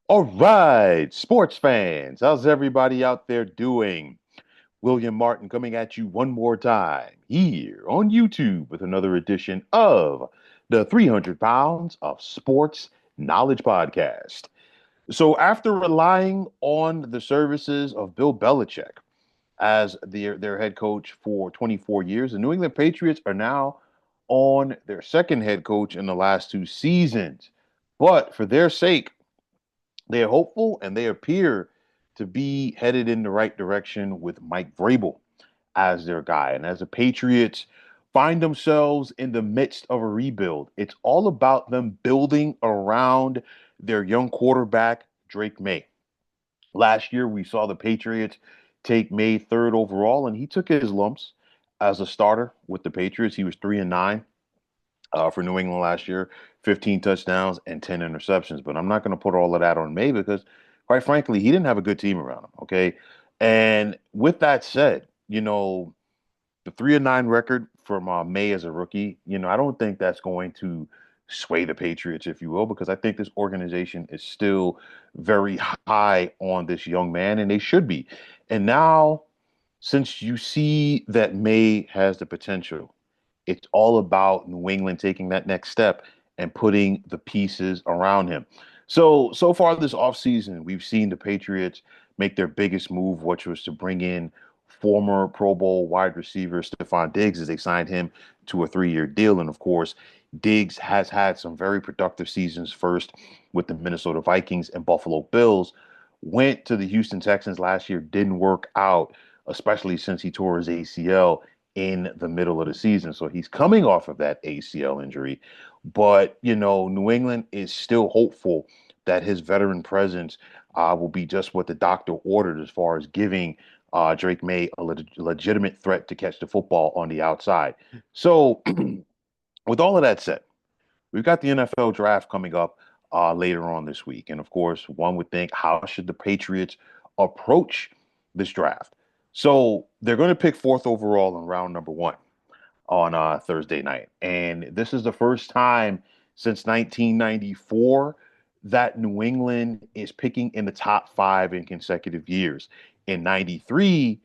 All right, sports fans, how's everybody out there doing? William Martin coming at you one more time here on YouTube with another edition of the 300 Pounds of Sports Knowledge Podcast. So, after relying on the services of Bill Belichick as their head coach for 24 years, the New England Patriots are now on their second head coach in the last two seasons. But for their sake, they are hopeful and they appear to be headed in the right direction with Mike Vrabel as their guy. And as the Patriots find themselves in the midst of a rebuild, it's all about them building around their young quarterback, Drake Maye. Last year, we saw the Patriots take Maye third overall, and he took his lumps as a starter with the Patriots. He was 3-9 for New England last year, 15 touchdowns and 10 interceptions. But I'm not going to put all of that on May because, quite frankly, he didn't have a good team around him. Okay. And with that said, the 3-9 record from May as a rookie, I don't think that's going to sway the Patriots, if you will, because I think this organization is still very high on this young man, and they should be. And now, since you see that May has the potential, it's all about New England taking that next step and putting the pieces around him. So far this offseason, we've seen the Patriots make their biggest move, which was to bring in former Pro Bowl wide receiver Stefon Diggs as they signed him to a 3-year deal. And of course, Diggs has had some very productive seasons first with the Minnesota Vikings and Buffalo Bills. Went to the Houston Texans last year, didn't work out, especially since he tore his ACL in the middle of the season. So he's coming off of that ACL injury. But, New England is still hopeful that his veteran presence will be just what the doctor ordered as far as giving Drake Maye a legitimate threat to catch the football on the outside. So, with all of that said, we've got the NFL draft coming up later on this week. And of course, one would think, how should the Patriots approach this draft? So they're going to pick fourth overall in round number one on Thursday night. And this is the first time since 1994 that New England is picking in the top five in consecutive years. In 93,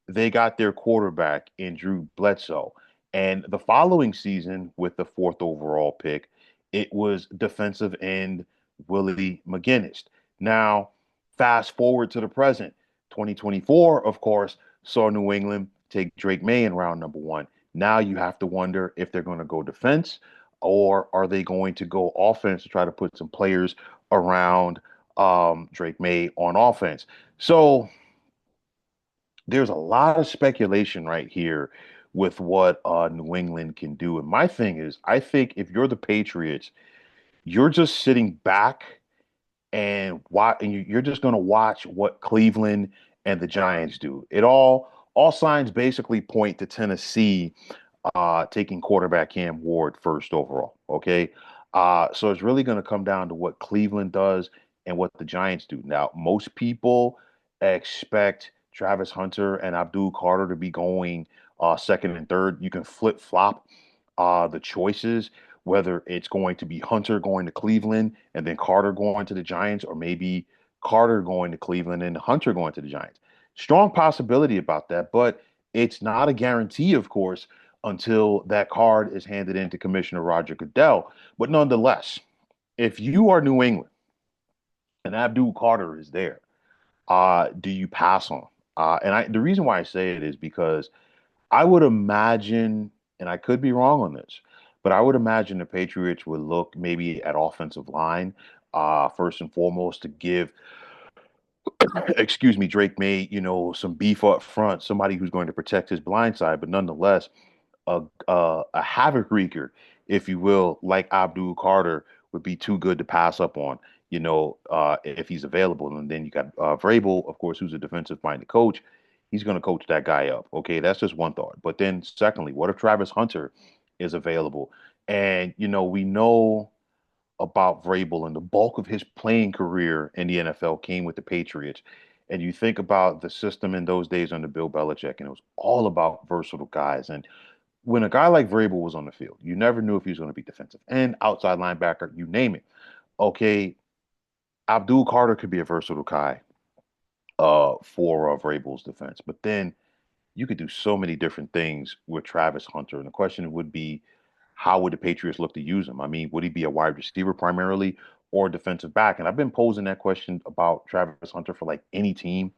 they got their quarterback in Drew Bledsoe. And the following season, with the fourth overall pick, it was defensive end Willie McGinnis. Now, fast forward to the present, 2024, of course, saw New England take Drake Maye in round number one. Now you have to wonder if they're going to go defense or are they going to go offense to try to put some players around Drake Maye on offense. So there's a lot of speculation right here with what New England can do. And my thing is, I think if you're the Patriots, you're just sitting back and you're just going to watch what Cleveland and the Giants do. All signs basically point to Tennessee taking quarterback Cam Ward first overall. Okay, so it's really going to come down to what Cleveland does and what the Giants do. Now, most people expect Travis Hunter and Abdul Carter to be going second and third. You can flip flop the choices, whether it's going to be Hunter going to Cleveland and then Carter going to the Giants, or maybe Carter going to Cleveland and Hunter going to the Giants. Strong possibility about that, but it's not a guarantee, of course, until that card is handed in to Commissioner Roger Goodell. But nonetheless, if you are New England and Abdul Carter is there, do you pass on? The reason why I say it is because I would imagine, and I could be wrong on this, but I would imagine the Patriots would look maybe at offensive line first and foremost to give, excuse me, Drake May, some beef up front, somebody who's going to protect his blind side, but nonetheless, a havoc wreaker, if you will, like Abdul Carter would be too good to pass up on, if he's available. And then you got Vrabel, of course, who's a defensive-minded coach. He's going to coach that guy up. Okay, that's just one thought. But then, secondly, what if Travis Hunter is available? And we know about Vrabel and the bulk of his playing career in the NFL came with the Patriots. And you think about the system in those days under Bill Belichick, and it was all about versatile guys. And when a guy like Vrabel was on the field, you never knew if he was going to be defensive end, outside linebacker, you name it. Okay, Abdul Carter could be a versatile guy for Vrabel's defense, but then you could do so many different things with Travis Hunter. And the question would be, how would the Patriots look to use him? I mean, would he be a wide receiver primarily or a defensive back? And I've been posing that question about Travis Hunter for like any team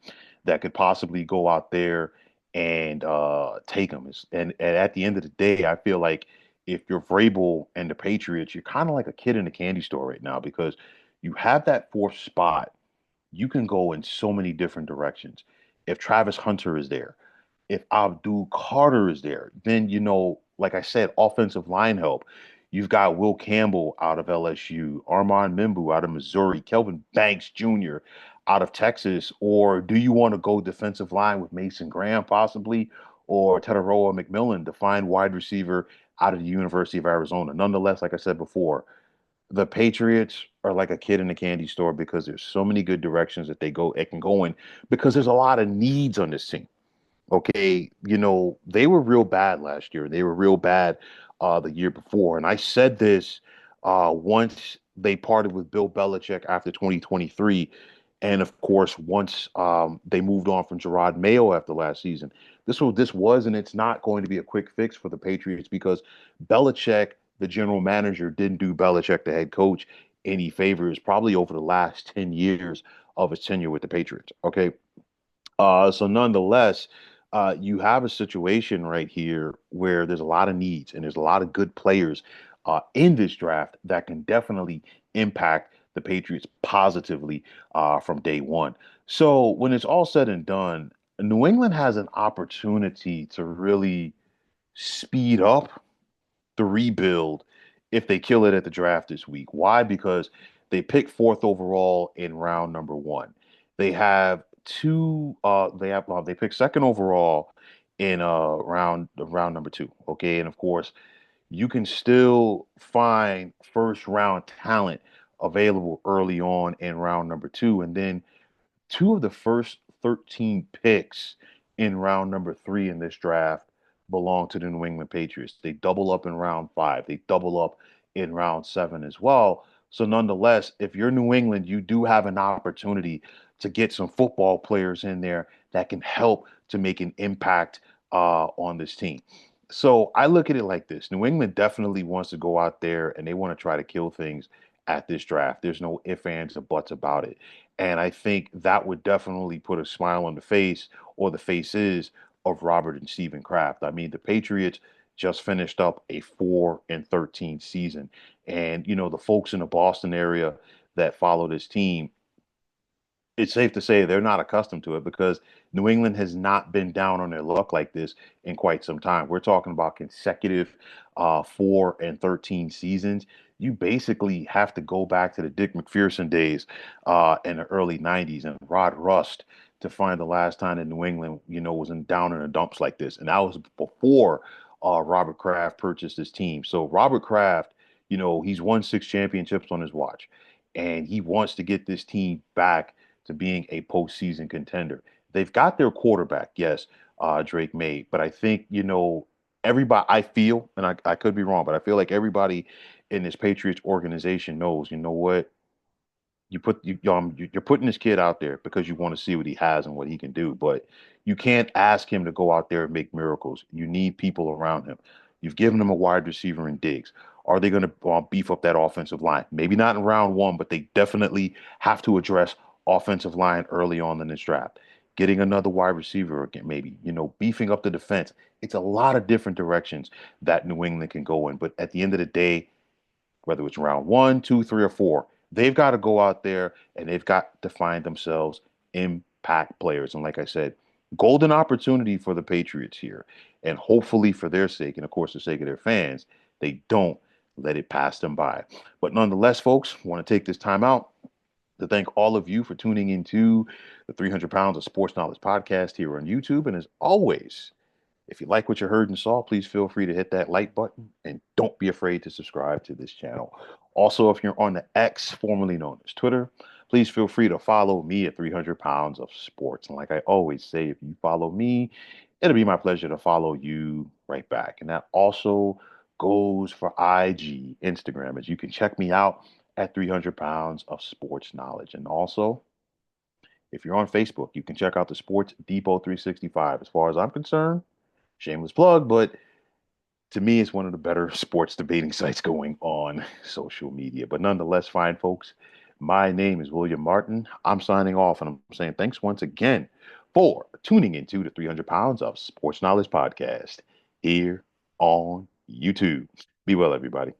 that could possibly go out there and take him. And at the end of the day, I feel like if you're Vrabel and the Patriots, you're kind of like a kid in a candy store right now because you have that fourth spot. You can go in so many different directions. If Travis Hunter is there, if Abdul Carter is there, then like I said, offensive line help. You've got Will Campbell out of LSU, Armand Mimbu out of Missouri, Kelvin Banks Jr. out of Texas, or do you want to go defensive line with Mason Graham possibly, or Teteroa McMillan to find wide receiver out of the University of Arizona? Nonetheless, like I said before, the Patriots are like a kid in a candy store because there's so many good directions that it can go in because there's a lot of needs on this team. Okay, they were real bad last year. They were real bad the year before. And I said this once they parted with Bill Belichick after 2023. And of course, once they moved on from Gerard Mayo after last season. This was, and it's not going to be a quick fix for the Patriots because Belichick, the general manager, didn't do Belichick, the head coach, any favors probably over the last 10 years of his tenure with the Patriots. Okay. So nonetheless, you have a situation right here where there's a lot of needs and there's a lot of good players in this draft that can definitely impact the Patriots positively from day one. So when it's all said and done, New England has an opportunity to really speed up the rebuild if they kill it at the draft this week. Why? Because they picked fourth overall in round number one. They have they picked second overall in round number two. Okay. And of course, you can still find first round talent available early on in round number two. And then two of the first 13 picks in round number three in this draft belong to the New England Patriots. They double up in round five, they double up in round seven as well. So, nonetheless, if you're New England, you do have an opportunity to get some football players in there that can help to make an impact on this team. So, I look at it like this: New England definitely wants to go out there and they want to try to kill things at this draft. There's no ifs, ands, or buts about it. And I think that would definitely put a smile on the face or the faces of Robert and Stephen Kraft. I mean, the Patriots just finished up a 4-13 season. And, the folks in the Boston area that follow this team, it's safe to say they're not accustomed to it because New England has not been down on their luck like this in quite some time. We're talking about consecutive 4-13 seasons. You basically have to go back to the Dick McPherson days in the early 90s and Rod Rust to find the last time that New England, was down in the dumps like this. And that was before Robert Kraft purchased his team. So Robert Kraft, he's won 6 championships on his watch, and he wants to get this team back to being a postseason contender. They've got their quarterback, yes, Drake May, but I think, everybody, I feel, and I could be wrong, but I feel like everybody in this Patriots organization knows, you know what, you're putting this kid out there because you want to see what he has and what he can do, but you can't ask him to go out there and make miracles. You need people around him. You've given him a wide receiver in Diggs. Are they going to beef up that offensive line? Maybe not in round one, but they definitely have to address offensive line early on in this draft. Getting another wide receiver again, maybe, beefing up the defense. It's a lot of different directions that New England can go in. But at the end of the day, whether it's round one, two, three, or four, they've got to go out there and they've got to find themselves impact players. And like I said, golden opportunity for the Patriots here. And hopefully, for their sake, and of course, the sake of their fans, they don't let it pass them by. But nonetheless, folks, want to take this time out to thank all of you for tuning into the 300 Pounds of Sports Knowledge podcast here on YouTube. And as always, if you like what you heard and saw, please feel free to hit that like button and don't be afraid to subscribe to this channel. Also, if you're on the X, formerly known as Twitter, please feel free to follow me at 300 Pounds of Sports. And like I always say, if you follow me, it'll be my pleasure to follow you right back. And that also goes for IG, Instagram, as you can check me out at 300 pounds of sports knowledge. And also, if you're on Facebook, you can check out the Sports Depot 365. As far as I'm concerned, shameless plug, but to me, it's one of the better sports debating sites going on social media. But nonetheless, fine folks, my name is William Martin. I'm signing off and I'm saying thanks once again for tuning into the 300 Pounds of Sports Knowledge podcast here on YouTube. Be well, everybody.